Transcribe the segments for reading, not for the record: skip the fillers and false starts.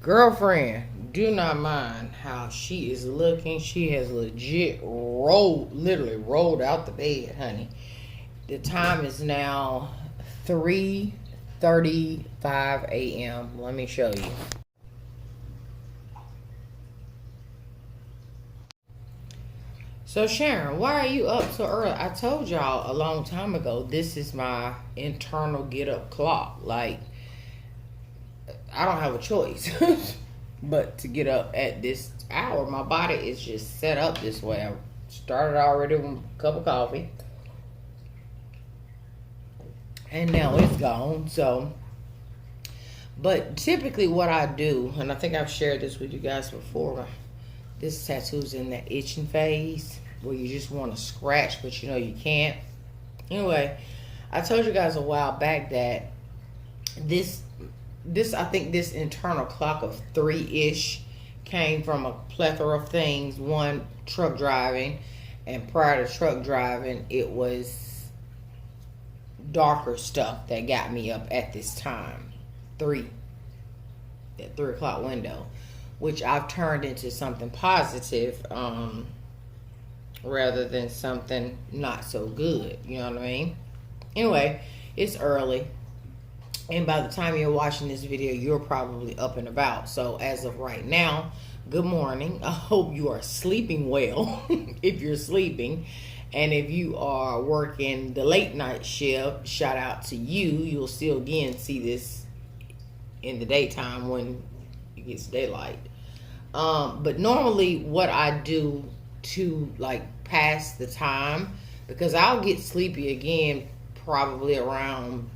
Girlfriend, do not mind how she is looking. She has legit literally rolled out the bed, honey. The time is now 3:35 a.m. Let me show you. So Sharon, why are you up so early? I told y'all a long time ago, this is my internal get up clock. Like, I don't have a choice but to get up at this hour. My body is just set up this way. I started already with a cup of coffee, and now it's gone. So, but typically what I do, and I think I've shared this with you guys before, this tattoo's in that itching phase where you just want to scratch, but you know you can't. Anyway, I told you guys a while back that this I think this internal clock of 3-ish came from a plethora of things. One, truck driving, and prior to truck driving, it was darker stuff that got me up at this time. That 3 o'clock window, which I've turned into something positive, rather than something not so good. You know what I mean? Anyway, it's early. And by the time you're watching this video, you're probably up and about. So as of right now, good morning. I hope you are sleeping well, if you're sleeping. And if you are working the late night shift, shout out to you. You'll still again see this in the daytime when it gets daylight. But normally what I do to like pass the time, because I'll get sleepy again probably around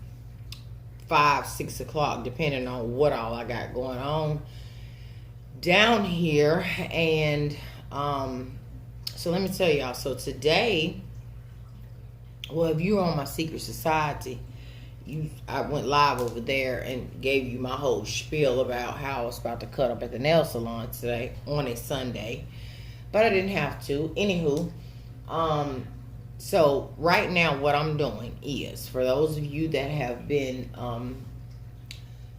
5, 6 o'clock, depending on what all I got going on down here. And so let me tell y'all. So today, well, if you're on my secret society, I went live over there and gave you my whole spiel about how I was about to cut up at the nail salon today on a Sunday, but I didn't have to. Anywho, so right now what I'm doing is, for those of you that have been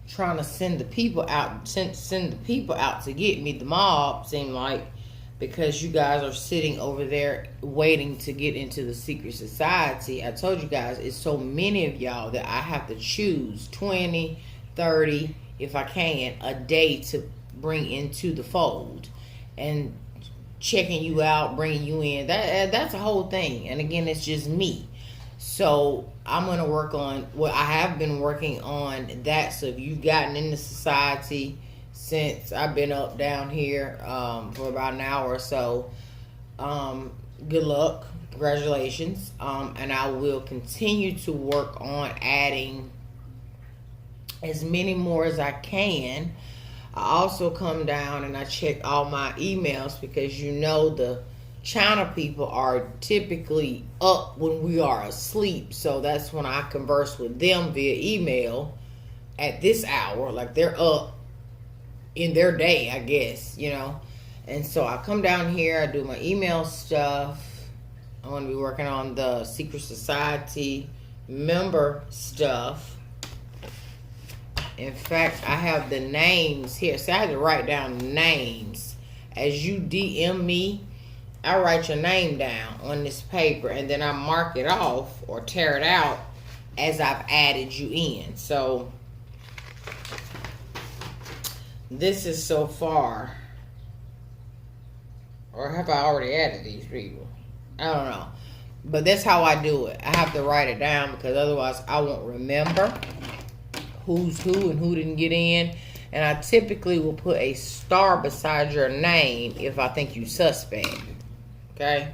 trying to send the people out to get me, the mob seem like, because you guys are sitting over there waiting to get into the secret society. I told you guys it's so many of y'all that I have to choose 20, 30, if I can, a day to bring into the fold. And checking you out, bringing you in, that's a whole thing. And again, it's just me. So I'm going to work on, well, I have been working on that. So if you've gotten into society since I've been up down here for about an hour or so, good luck, congratulations. And I will continue to work on adding as many more as I can. I also come down and I check all my emails, because you know the China people are typically up when we are asleep. So that's when I converse with them via email at this hour. Like, they're up in their day, I guess, you know. And so I come down here, I do my email stuff. I'm going to be working on the secret society member stuff. In fact, I have the names here. So I had to write down names. As you DM me, I write your name down on this paper, and then I mark it off or tear it out as I've added you in. So this is so far. Or have I already added these people? I don't know. But that's how I do it. I have to write it down, because otherwise I won't remember who's who and who didn't get in. And I typically will put a star beside your name if I think you suspect. Okay?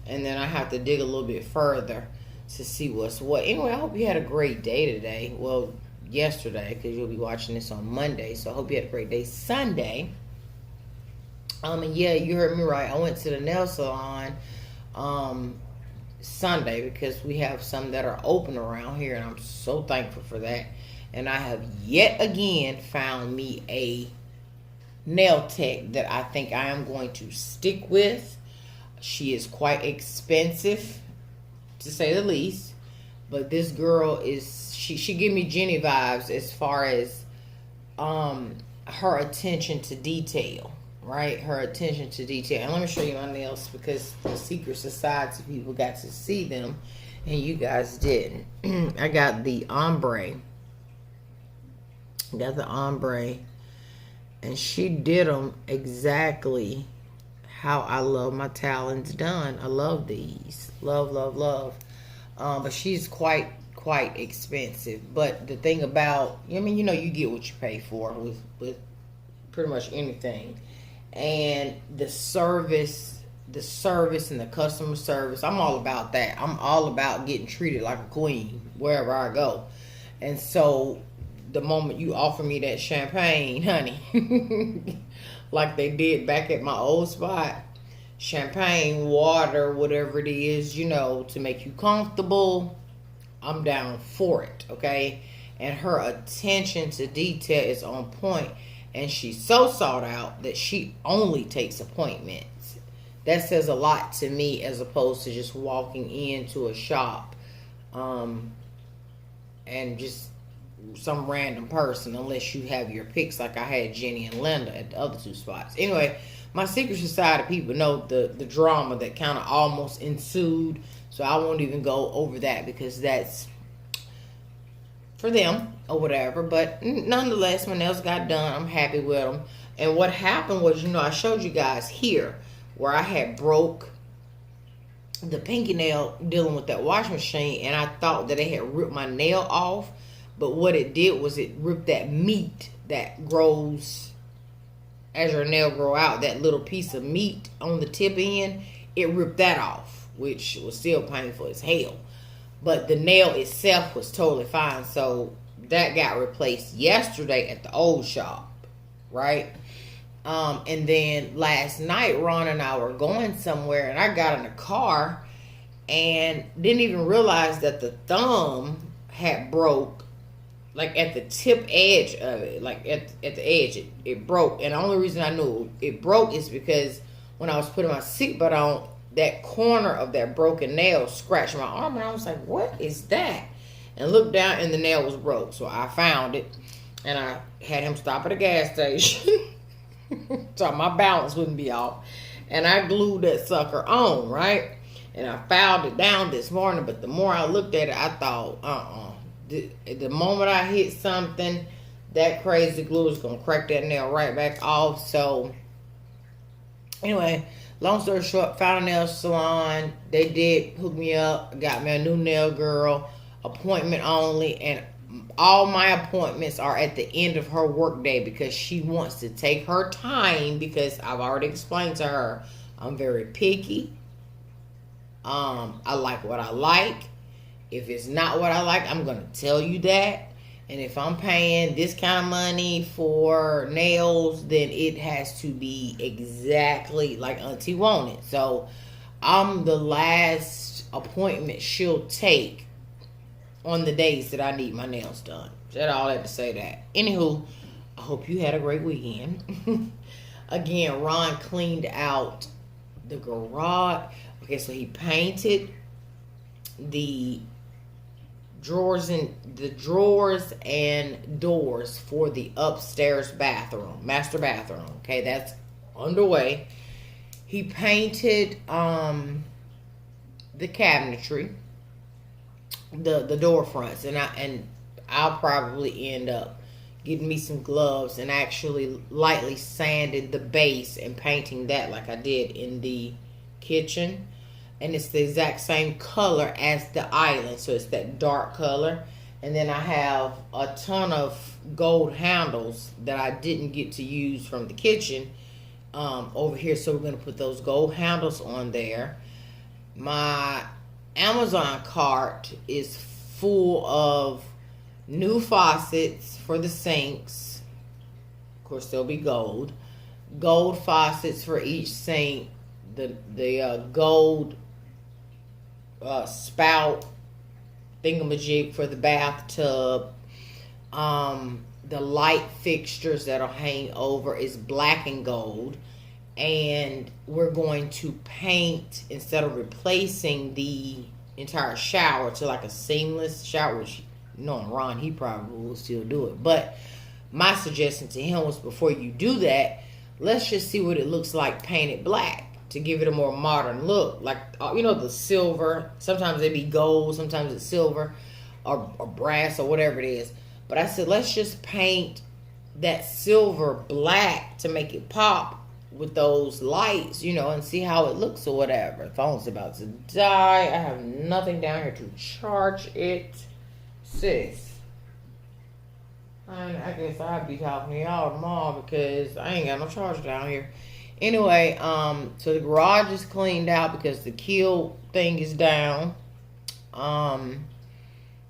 And then I have to dig a little bit further to see what's what. Anyway, I hope you had a great day today. Well, yesterday, because you'll be watching this on Monday. So I hope you had a great day Sunday. And yeah, you heard me right. I went to the nail salon Sunday, because we have some that are open around here, and I'm so thankful for that. And I have yet again found me a nail tech that I think I am going to stick with. She is quite expensive, to say the least. But this girl is, she give me Jenny vibes as far as her attention to detail, right? Her attention to detail. And let me show you my nails, because the secret society people got to see them and you guys didn't. I got the ombre. Got the ombre. And she did them exactly how I love my talons done. I love these. Love, love, love. But she's quite expensive. But the thing about, I mean, you know, you get what you pay for with pretty much anything. And the service and the customer service, I'm all about that. I'm all about getting treated like a queen wherever I go. And so the moment you offer me that champagne, honey, like they did back at my old spot, champagne, water, whatever it is, you know, to make you comfortable, I'm down for it, okay? And her attention to detail is on point, and she's so sought out that she only takes appointments. That says a lot to me, as opposed to just walking into a shop and just some random person, unless you have your picks like I had Jenny and Linda at the other two spots. Anyway, my secret society people know the drama that kind of almost ensued, so I won't even go over that because that's for them or whatever. But nonetheless, my nails got done. I'm happy with them. And what happened was, you know, I showed you guys here where I had broke the pinky nail dealing with that washing machine, and I thought that it had ripped my nail off. But what it did was it ripped that meat that grows as your nail grow out, that little piece of meat on the tip end. It ripped that off, which was still painful as hell. But the nail itself was totally fine. So that got replaced yesterday at the old shop, right? And then last night, Ron and I were going somewhere, and I got in the car and didn't even realize that the thumb had broke. Like at the tip edge of it, like at the edge, it broke. And the only reason I knew it broke is because when I was putting my seatbelt on, that corner of that broken nail scratched my arm. And I was like, what is that? And looked down, and the nail was broke. So I found it, and I had him stop at a gas station so my balance wouldn't be off. And I glued that sucker on, right? And I filed it down this morning. But the more I looked at it, I thought, the moment I hit something, that crazy glue is going to crack that nail right back off. So, anyway, long story short, found a nail salon. They did hook me up, got me a new nail girl, appointment only, and all my appointments are at the end of her work day because she wants to take her time, because I've already explained to her I'm very picky. I like what I like. If it's not what I like, I'm going to tell you that. And if I'm paying this kind of money for nails, then it has to be exactly like Auntie wanted. So I'm the last appointment she'll take on the days that I need my nails done. That's all I had to say that. Anywho, I hope you had a great weekend. Again, Ron cleaned out the garage. Okay, so he painted the drawers and doors for the upstairs bathroom, master bathroom. Okay, that's underway. He painted the cabinetry, the door fronts, and I'll probably end up getting me some gloves and actually lightly sanding the base and painting that like I did in the kitchen. And it's the exact same color as the island. So it's that dark color. And then I have a ton of gold handles that I didn't get to use from the kitchen over here. So we're going to put those gold handles on there. My Amazon cart is full of new faucets for the sinks. Of course, they'll be gold. Gold faucets for each sink. The gold spout thingamajig for the bathtub. The light fixtures that'll hang over is black and gold. And we're going to paint, instead of replacing the entire shower to like a seamless shower, which knowing Ron, he probably will still do it. But my suggestion to him was, before you do that, let's just see what it looks like painted black to give it a more modern look. Like, you know, the silver, sometimes it be gold, sometimes it's silver or brass or whatever it is. But I said, let's just paint that silver black to make it pop with those lights, you know, and see how it looks or whatever. Phone's about to die. I have nothing down here to charge it. Sis, I guess I'll be talking to y'all tomorrow because I ain't got no charger down here. Anyway, so the garage is cleaned out because the kill thing is down. I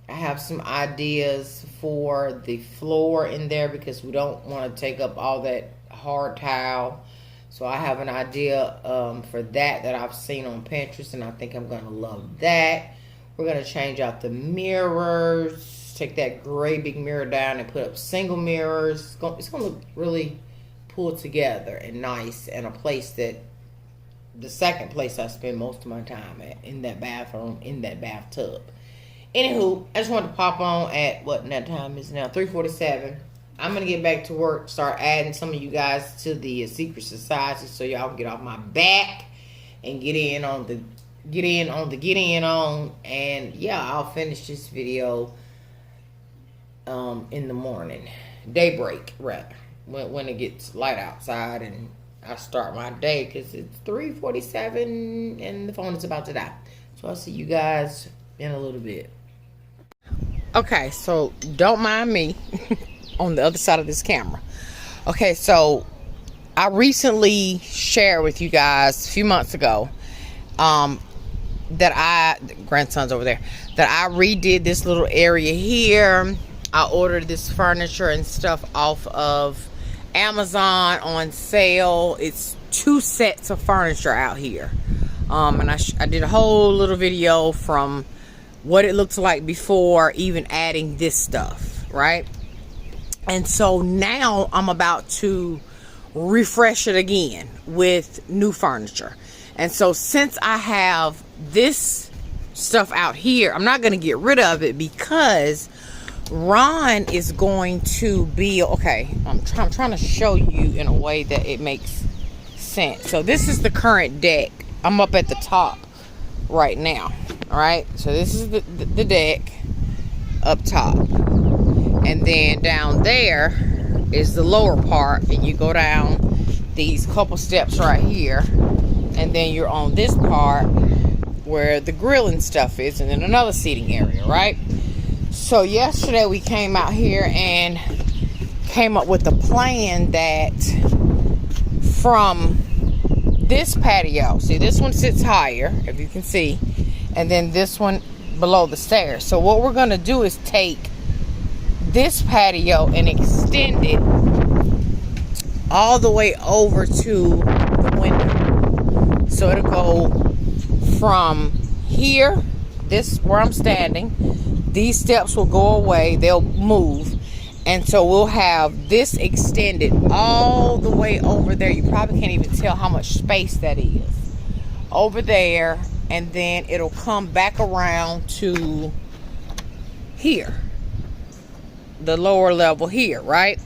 have some ideas for the floor in there because we don't want to take up all that hard tile. So I have an idea for that I've seen on Pinterest, and I think I'm going to love that. We're going to change out the mirrors, take that gray big mirror down and put up single mirrors. It's going to look really pulled together and nice, and a place that, the second place I spend most of my time at, in that bathroom, in that bathtub. Anywho, I just wanted to pop on at, what that time is now, 3:47. I'm going to get back to work, start adding some of you guys to the secret society so y'all can get off my back and get in on, and yeah, I'll finish this video in the morning, daybreak rather, when it gets light outside and I start my day, because it's 3:47 and the phone is about to die. So I'll see you guys in a little bit. Okay, so don't mind me on the other side of this camera. Okay, so I recently shared with you guys a few months ago that grandson's over there, that I redid this little area here. I ordered this furniture and stuff off of Amazon on sale. It's 2 sets of furniture out here. And I did a whole little video from what it looks like before even adding this stuff, right? And so now I'm about to refresh it again with new furniture. And so since I have this stuff out here, I'm not going to get rid of it because Ron is going to be, okay, I'm trying to show you in a way that it makes sense. So this is the current deck. I'm up at the top right now. All right, so this is the deck up top, and then down there is the lower part, and you go down these couple steps right here, and then you're on this part where the grilling stuff is, and then another seating area, right? So yesterday we came out here and came up with a plan that from this patio, see, this one sits higher, if you can see, and then this one below the stairs. So what we're going to do is take this patio and extend it all the way over to the window. So it'll go from here, this where I'm standing, these steps will go away, they'll move, and so we'll have this extended all the way over there. You probably can't even tell how much space that is over there, and then it'll come back around to here, the lower level here, right?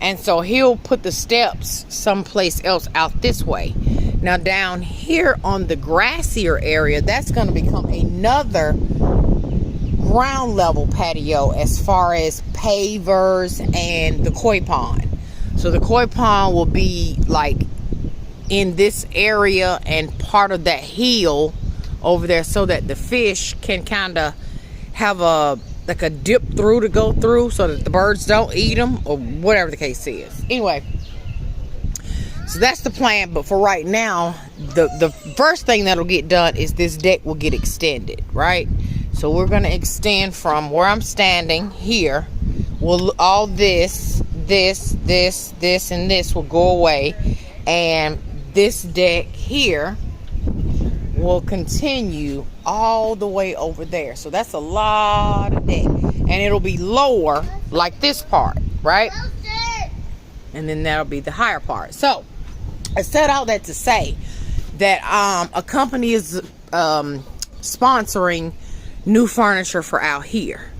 And so he'll put the steps someplace else out this way. Now down here on the grassier area, that's going to become another ground level patio as far as pavers and the koi pond. So the koi pond will be like in this area and part of that hill over there, so that the fish can kind of have a dip through to go through, so that the birds don't eat them, or whatever the case is. Anyway, so that's the plan. But for right now, the first thing that'll get done is this deck will get extended, right? So we're going to extend from where I'm standing here. All this, and this will go away, and this deck here will continue all the way over there. So that's a lot of deck, and it'll be lower like this part, right? And then that'll be the higher part. So I said all that to say that a company is sponsoring new furniture for out here,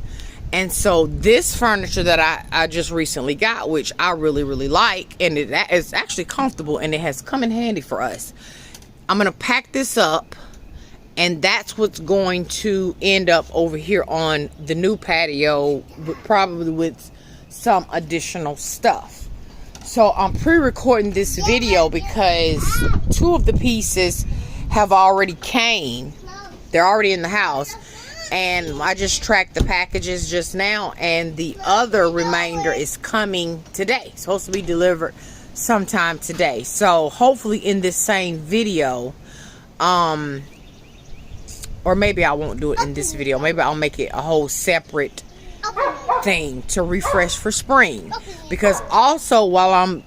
And so this furniture that I just recently got, which I really like, and it is actually comfortable, and it has come in handy for us. I'm going to pack this up, and that's what's going to end up over here on the new patio, probably with some additional stuff. So I'm pre-recording this video because 2 of the pieces have already came. They're already in the house, and I just tracked the packages just now, and the other remainder is coming today. It's supposed to be delivered sometime today. So hopefully in this same video, or maybe I won't do it in this video. Maybe I'll make it a whole separate thing to refresh for spring. Because also, while I'm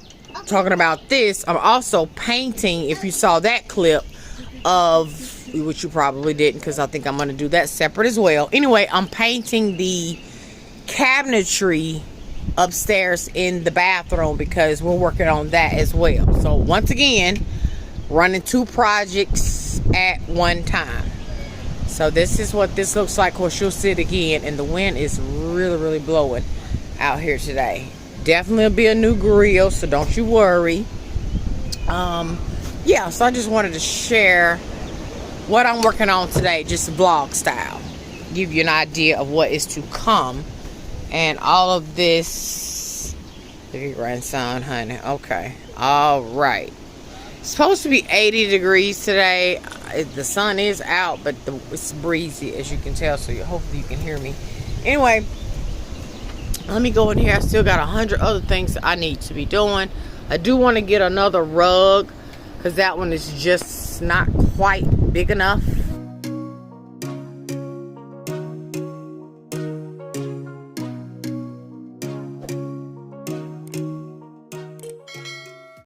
talking about this, I'm also painting, if you saw that clip of, which you probably didn't, because I think I'm going to do that separate as well. Anyway, I'm painting the cabinetry upstairs in the bathroom because we're working on that as well. So once again, running 2 projects at one time. So this is what this looks like. Of course, you'll see it again, and the wind is really blowing out here today. Definitely will be a new grill, so don't you worry. Yeah, so I just wanted to share what I'm working on today, just vlog style. Give you an idea of what is to come. And all of this, look at your grandson, honey. Okay, all right. It's supposed to be 80 degrees today. The sun is out, but it's breezy, as you can tell, so hopefully you can hear me. Anyway, let me go in here. I still got 100 other things that I need to be doing. I do want to get another rug, because that one is just not quite big enough.